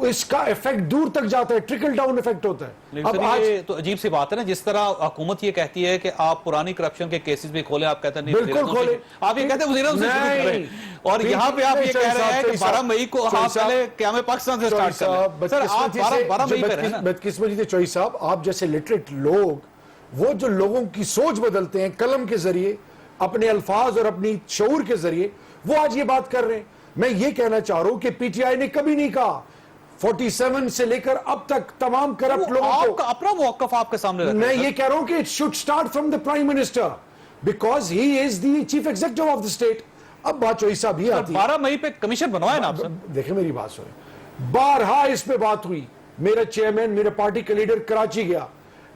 इसका इफेक्ट दूर तक जाता है, ट्रिकल डाउन इफेक्ट होता है। अब आज ये तो अजीब सी बात है ना, जिस तरह हुकूमत ये कहती है कि आप पुरानी करप्शन के केसेस भी खोलें, आप कहते हैं नहीं, बिल्कुल खोलें, आप ये कहते हैं वज़ीर-ए-आज़म से शुरू करें, और यहाँ पे आप ये कह रहे हैं कि 12 मई को आप पहले क़याम पाकिस्तान से स्टार्ट करें। सर आप 12 मई पे हैं ना। बदकिस्मती से चौधरी साहब, आप जैसे लिटरेट लोग, वो जो लोगों की सोच बदलते हैं कलम के जरिए, अपने अल्फाज और अपनी शऊर के जरिए, वो आज ये बात कर रहे हैं। मैं ये कहना चाह रहा हूं कि पीटीआई ने कभी नहीं कहा 47 से लेकर अब तक तमाम करप्ट लोगों को, अपना मौक़िफ़ आपके सामने रखा है। मैं ये कह रहा हूं कि it should start from the prime minister because he is the chief executive of the state. अब बात चौधरी साहब ये आती है, 12 मई पे कमीशन बनवाए ना आप सर। देखिए मेरी बात सुने, बारहा इस पे बात हुई, मेरा चेयरमैन, मेरे पार्टी का लीडर कराची गया।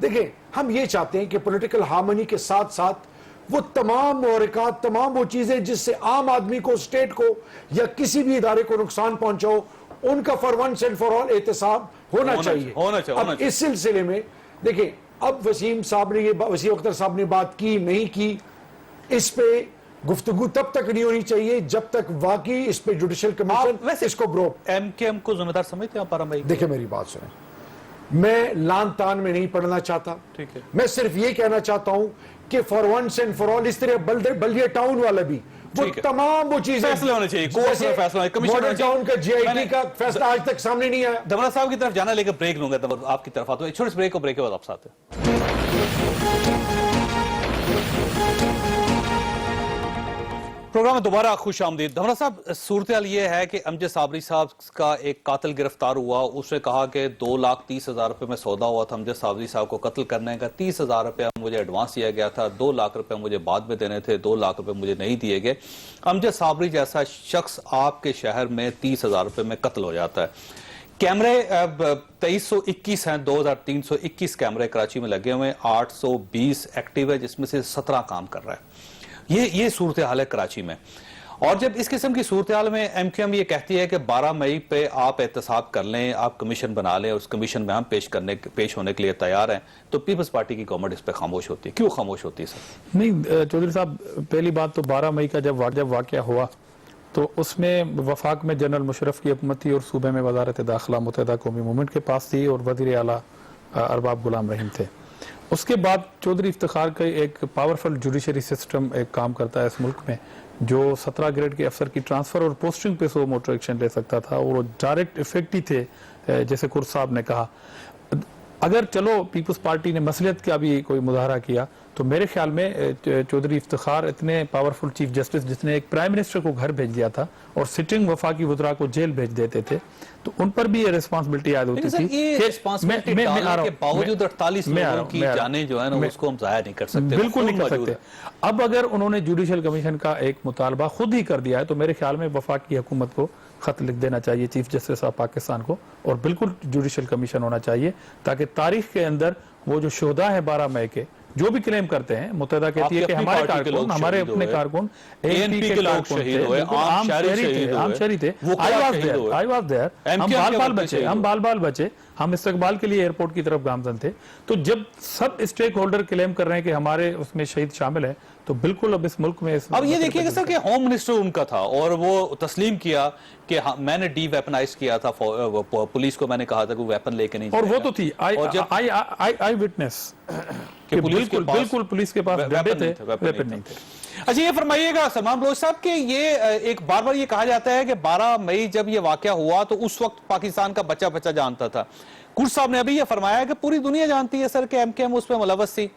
देखिए, हम ये चाहते हैं कि पॉलिटिकल हार्मनी के साथ साथ वो तमाम महरक़ात, तमाम वो चीजें जिससे आम आदमी को, स्टेट को या किसी भी इदारे को नुकसान पहुंचाओ, उनका for once and for all एहतसाब होना चाहिए। अब इस सिलसिले में देखिए, अब वसीम अख्तर साहब ने बात की नहीं की, इस पे गुफ्तगू तब तक नहीं होनी चाहिए जब तक वाकई इस पे जुडिशियल कमीशन इसको ब्रो। एमकेएम को जिम्मेदार समझते हैं 12 मई? देखिए मेरी बात सुने, मैं लान तान में नहीं पढ़ना चाहता, ठीक है, मैं सिर्फ ये कहना चाहता हूं कि for once and for all इस तरह बल्दिया टाउन वाला भी वो तमाम वो चीजें फैसले होने चाहिए, कोर्ट में फैसला, कमीशन टाउन का जीआईटी का फैसला आज तक सामने नहीं आया। दमरा साहब की तरफ जाना, लेकर ब्रेक लूंगा, आपकी तरफ आता हूं, छोटे से ब्रेक को, ब्रेक के बाद आप साथ हैं। प्रोग्राम में दोबारा खुश आमदीद। धमरा साहब, सूरत ये है कि अमजद साबरी साहब का एक कातिल गिरफ्तार हुआ, उसने कहा कि 2,30,000 रुपए में सौदा हुआ था अमजद साबरी साहब को कत्ल करने का, 30,000 रुपया मुझे एडवांस दिया गया था, 2 लाख रुपए मुझे बाद में देने थे, 2 लाख रुपए मुझे नहीं दिए गए। अमजद साबरी जैसा शख्स आपके शहर में 30,000 रुपए में कत्ल हो जाता है। कैमरे 2321 हैं, 2321 कैमरे कराची में लगे हुए हैं, 820 एक्टिव है, जिसमें से 17 काम कर रहा है। ये सूरत हाल है कराची में। और जब इस किस्म की सूरत हाल में एमक्यूएम ये कहती है कि 12 मई पे आप एहतसाब कर लें, आप कमीशन बना लें, उस कमीशन में हम पेश होने के लिए तैयार हैं, तो पीपल्स पार्टी की गवर्नमेंट इस पर खामोश होती है। क्यों खामोश होती है सर? नहीं चौधरी साहब, पहली बात तो 12 मई का जब वाक़या हुआ तो उसमें वफाक में जनरल मुशर्रफ की हुकूमत थी और सूबे में वजारत दाखिला मुत्तहिदा कौमी मूवमेंट के पास थी और वज़ीर आला अरबाब गुलाम रहीम थे। उसके बाद चौधरी इफ्तिखार का एक पावरफुल जुडिशरी सिस्टम एक काम करता है इस मुल्क में, जो 17 ग्रेड के अफसर की ट्रांसफर और पोस्टिंग पे सो मोटर एक्शन ले सकता था और वो डायरेक्ट इफेक्ट ही थे, जैसे कुर्स साहब ने कहा। अगर चलो पीपल्स पार्टी ने मसलियत का भी कोई मुजाहरा किया, तो मेरे ख्याल में चौधरी इफ्तिखार इतने पावरफुल चीफ जस्टिस जिसने एक प्राइम मिनिस्टर को घर भेज दिया था और सिटिंग वफाकी वज़रा को जेल भेज देते थे, तो उन पर भी ये रिस्पांसिबिलिटी आयद होती थी। के बावजूद 48 लोगों की जानें जो है ना उसको हम जाया नहीं कर सकते, बिल्कुल नहीं कर सकते। अब अगर उन्होंने जुडिशल कमीशन का एक मुतालबा खुद ही कर दिया है, तो मेरे ख्याल में वफाकी हुकूमत को खत लिख देना चाहिए चीफ जस्टिस ऑफ पाकिस्तान को, और बिल्कुल जुडिशल कमीशन होना चाहिए, ताकि तारीख के अंदर वो जो शोधा है 12 मई के, जो भी क्लेम करते हैं, मुत्तहदा कहती है कि हमारे कारकुन, हमारे अपने कारकुन एएनपी के कारकुन थे, आम शहरी थे। आई वाज देयर, हम बाल बचे, हम इस्तकबाल के लिए एयरपोर्ट की तरफ गामजन थे। तो जब सब स्टेक होल्डर क्लेम कर रहे हैं कि हमारे उसमें शहीद शामिल है, तो बिल्कुल अब इस मुल्क में अब ये देखिएगा सर कि होम मिनिस्टर उनका था और वो तस्लीम किया कि मैंने डी वेपनाइज किया था, पुलिस को मैंने कहा था कि वेपन लेके नहीं, और वो तो थी आई विटनेस कि बिल्कुल पुलिस के पास वेपन नहीं थे। अच्छा ये फरमाइएगा सलमान बलोच साहब कि ये एक बार बार ये कहा जाता है कि 12 मई जब ये वाकया हुआ तो उस वक्त पाकिस्तान का बच्चा बच्चा जानता था। कुर्स साहब ने अभी ये फरमाया कि पूरी दुनिया जानती है सर कि एमकेएम उसमें मुलव्वस थी।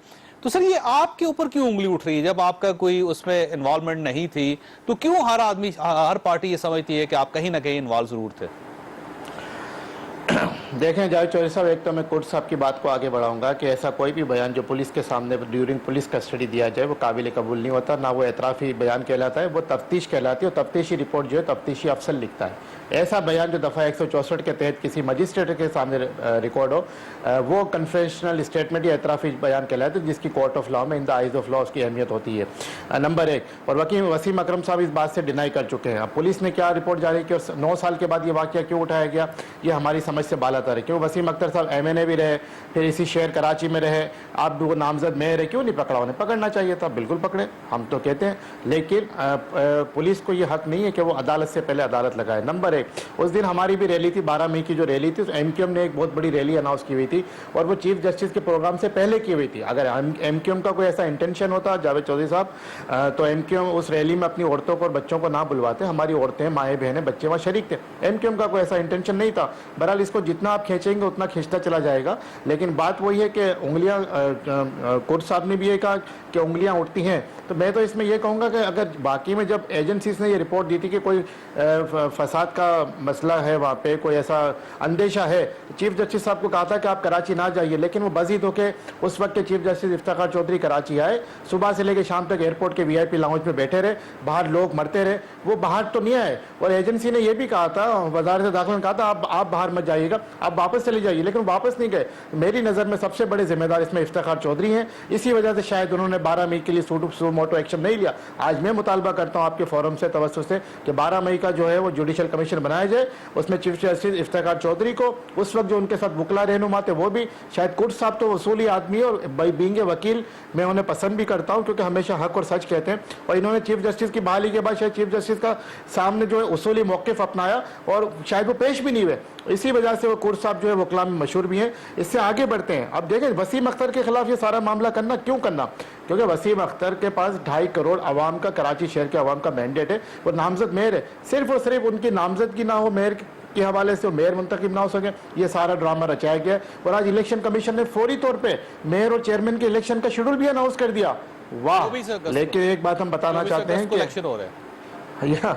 तो सर ये आपके ऊपर क्यों उंगली उठ रही है? जब आपका कोई उसमें इन्वॉल्वमेंट नहीं थी तो क्यों हर पार्टी ये समझती है कि आप कहीं ना कहीं इन्वॉल्व जरूर थे? देखें जावेद चौधरी साहब, एक तो मैं कोर्ट साहब की बात को आगे बढ़ाऊंगा कि ऐसा कोई भी बयान जो पुलिस के सामने ड्यूरिंग पुलिस कस्टडी दिया जाए वो काबिल कबूल नहीं होता, ना वो एतराफ़ी बयान कहलाता है, वो तफ्तीश कहलाती है, और तफ्तीशी रिपोर्ट जो है तफ्तीशी अफसर लिखता है। ऐसा बयान जो दफ़ा 164 के तहत किसी मजिस्ट्रेट के सामने रिकॉर्ड हो, वो कन्फेशनल स्टेटमेंट या एतराफ़ी बयान कहलाता है, जिसकी कोर्ट ऑफ लॉ में in the eyes of law उसकी अहमियत होती है। नंबर 1, और वसीम अकरम साहब इस बात से डिनाई कर चुके हैं। अब पुलिस ने क्या रिपोर्ट जारी की और 9 साल के बाद ये वाक़या क्यों उठाया गया, ये हमारी समझ से बालातर है। क्यों वसीम अख्तर साहब MNA भी रहे, फिर इसी शहर कराची में रहे, आप वो नामजद मेयर है, क्यों नहीं पकड़ा? उन्हें पकड़ना चाहिए था, बिल्कुल पकड़े, हम तो कहते हैं, लेकिन पुलिस को ये हक नहीं है कि वो अदालत से पहले अदालत लगाए। नंबर 1, उस दिन हमारी भी रैली थी, 12 मई की जो रैली थी, MQM ने एक बहुत बड़ी रैली अनाउंस की हुई थी और वो चीफ जस्टिस के प्रोग्राम से पहले की हुई थी। अगर MQM का कोई ऐसा इंटेंशन होता जावेद चौधरी साहब, तो MQM उस रैली में अपनी औरतों को और बच्चों को ना बुलवाते। हमारी औरतें, माएँ बहनें, बच्चे वहाँ शरीक थे। MQM का कोई ऐसा इंटेंशन नहीं था। बहरहाल इसको जितना आप खींचेंगे उतना खींचता चला जाएगा, लेकिन बात वही है कि उंगलियां, कोर्ट साहब ने भी ये कहा कि उंगलियां उठती हैं। तो मैं तो इसमें यह कहूँगा कि अगर बाकी में जब एजेंसीज ने ये रिपोर्ट दी थी कि कोई फसाद का मसला है वहाँ पे, कोई ऐसा अंदेशा है, चीफ जस्टिस साहब को कहा था कि आप कराची ना जाइए, लेकिन वो बजीद होकर उस वक्त के चीफ जस्टिस इफ्तिखार चौधरी कराची आए, सुबह से लेकर शाम तक एयरपोर्ट के VIP लाउंज में बैठे रहे, बाहर लोग मरते रहे, वो बाहर तो नहीं आए। और एजेंसी ने यह भी कहा था, वजारत दाखिला ने कहा था आप बाहर मत जाइएगा, आप वापस चले जाइए, लेकिन वापस नहीं गए। मेरी नज़र में सबसे बड़े जिम्मेदार इसमें इफ्तिखार चौधरी हैं। इसी वजह से शायद उन्होंने 12 मई के लिए सू मोटो एक्शन नहीं लिया। आज मैं मुतालबा करता हूँ आपके फोरम से, तवज्जो से, कि 12 मई का जो है वो जुडिशल कमीशन बनाया जाए, उसमें चीफ जस्टिस इफ्तिखार चौधरी को, उस वक्त जो उनके साथ वकला रहनुमा थे वो भी, शायद कुर्ट साहब तो वसूली आदमी है और बीइंग वकील मैं उन्हें पसंद भी करता हूँ क्योंकि हमेशा हक और सच कहते हैं, और इन्होंने चीफ जस्टिस की बहाली के बाद शायद चीफ जस्टिस का सामने जो है उसूली मौक़िफ़ अपनाया और शायद वो पेश भी नहीं हुए। इसी वजह से वो कुर्ट साहब जो है वकला में मशहूर भी हैं। इससे आगे बढ़ते हैं। अब देखें वसीम अख्तर के खिलाफ ये सारा मामला करना क्यों करना, क्योंकि वसीम अख्तर के पास 2.5 करोड़ आवाम का, कराची शहर के आवाम का मैंडेट है, वो नामजद मेयर है। सिर्फ और सिर्फ उनकी नामजदगी ना हो मेयर के हवाले से, मेयर मुंतखब ना हो सके, ये सारा ड्रामा रचाया गया। और आज इलेक्शन कमीशन ने फौरी तौर पर मेयर और चेयरमैन के इलेक्शन का शेड्यूल भी अनाउंस कर दिया। वाह! लेकिन एक बात हम बताना चाहते हैं कि इलेक्शन हो रहे हैं,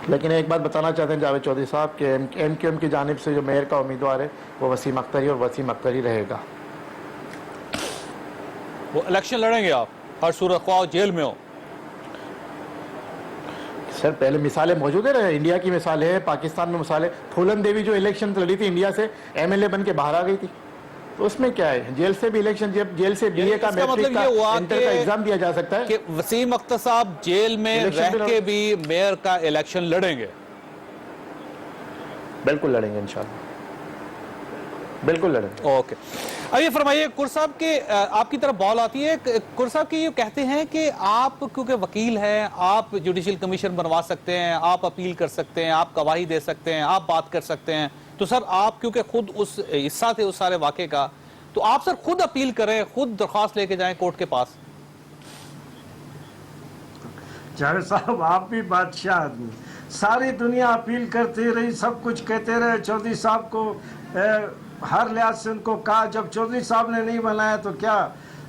लेकिन एक बात बताना चाहते हैं जावेद चौधरी साहब के MQM की जानिब से जो मेयर का उम्मीदवार है वो वसीम अख्तर ही और वसीम अख्तर ही रहेगा। वो इलेक्शन लड़ेंगे आप हर सूरत, ख्वाह जेल में हो? सर पहले मिसालें मौजूद है, इंडिया की मिसाल है, पाकिस्तान में मिसाल है। फूलन देवी जो इलेक्शन लड़ी थी इंडिया से, MLA बन के बाहर आ गई थी, तो उसमें क्या है? जेल से भी इलेक्शन, जब जेल से BA का, मैट्रिक का, इंटर का एग्जाम दिया जा सकता है कि वसीम अख्तर साहब जेल में रह के भी मेयर का इलेक्शन लड़ेंगे? बिल्कुल लड़ेंगे इंशाल्लाह, बिल्कुल लड़ेंगे। ओके, अब ये फरमाइए, कुर्स साहब के आपकी तरफ बॉल आती है। कुर्स साहब के ये कहते हैं कि आप क्योंकि वकील हैं, आप जुडिशल कमीशन बनवा सकते हैं, आप अपील कर सकते हैं, आप गवाही दे सकते हैं, आप बात कर सकते हैं, तो सर आप क्योंकि खुद उस हिस्सा थे उस सारे वाक़े का, तो आप सर खुद अपील करें, खुद दरख्वास्त लेके जाएं कोर्ट के पास। जावेद साहब आप भी बादशाह आदमी, सारी दुनिया अपील करती रही, सब कुछ कहते रहे, चौधरी साहब को हर लिहाज से उनको कहा, जब चौधरी साहब ने नहीं बनाया तो क्या,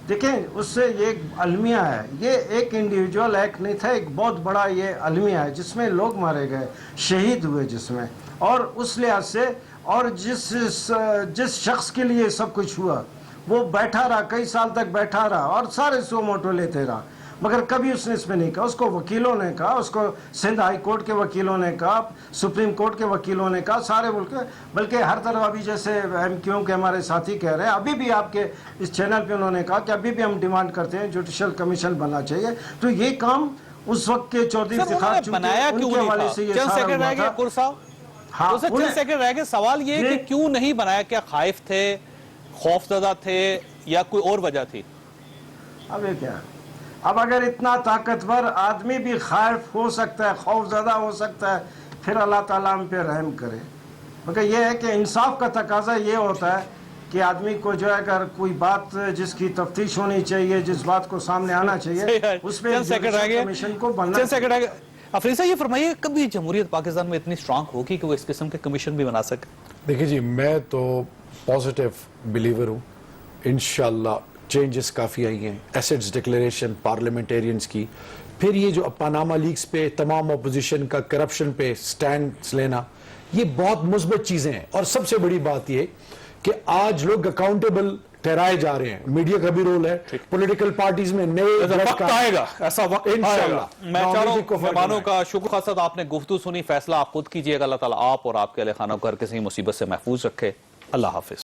देखें उससे ये एक अलमिया है, ये एक इंडिविजुअल एक्ट नहीं था, एक बहुत बड़ा ये अलमिया है जिसमें लोग मारे गए, शहीद हुए जिसमें, और उस लिहाज से और जिस शख्स के लिए सब कुछ हुआ वो बैठा रहा, कई साल तक बैठा रहा और सारे सो मोटो लेते रहा, मगर कभी उसने इसमें नहीं कहा। उसको वकीलों ने कहा, उसको सिंध हाई कोर्ट के वकीलों ने कहा, सुप्रीम कोर्ट के वकीलों ने कहा, सारे मुल्क, बल्कि हर तरफ अभी जैसे एमक्यू के हमारे साथी कह रहे हैं, अभी भी आपके इस चैनल पे उन्होंने कहा कि अभी भी हम डिमांड करते हैं जुडिशल कमीशन बनना चाहिए। तो ये काम उस वक्त के चौधरी इफ्तिखार बनाया क्यों नहीं था? चंद सेकंड रह गए कुर साहब, हाँ, चंद सेकंड रह गए। सवाल ये है कि क्यों नहीं बनाया? क्या खाइफ थे, खौफजदा थे, या कोई और वजह थी? अब ये क्या, अब अगर इतना ताकतवर आदमी भी खाइफ हो सकता है, खौफजदा हो सकता है, फिर अल्लाह ताला हम पे रहम करे। मगर ये है कि इंसाफ का तकाजा ये होता है कि आदमी को जो है अगर कोई बात जिसकी तफ्तीश होनी चाहिए, जिस बात को सामने आना चाहिए, उस पर कमीशन को बनना चाहिए। अफरीद साहब ये फरमाइए, कभी जमहूरियत पाकिस्तान में इतनी स्ट्रांग होगी कि वो इस किस्म के कमीशन भी बना सके? देखिए जी, मैं तो पॉजिटिव बिलीवर हूँ, इंशाल्लाह चेंजेस काफ़ी आई हैं, एसेट्स डिक्लेरेशन पार्लियामेंटेरियंस की, फिर ये जो पनामा लीक्स पे तमाम अपोजिशन का करप्शन पे स्टैंड लेना, ये बहुत मुस्बत चीज़ें हैं। और सबसे बड़ी बात ये कि आज लोग अकाउंटेबल ठहराए जा रहे हैं, मीडिया का भी रोल है, पॉलिटिकल पार्टीज में नए वक्त आएगा, ऐसा वक्त इंशाल्लाह। मैं चाह रहा हूं मेहमानों का शुक्र खासा, आपने गुफ्तगू सुनी, फैसला आप खुद कीजिएगा। अल्लाह ताला आप और आपके अहले खाना को हर किसी मुसीबत से महफूज रखे। अल्लाह हाफिज।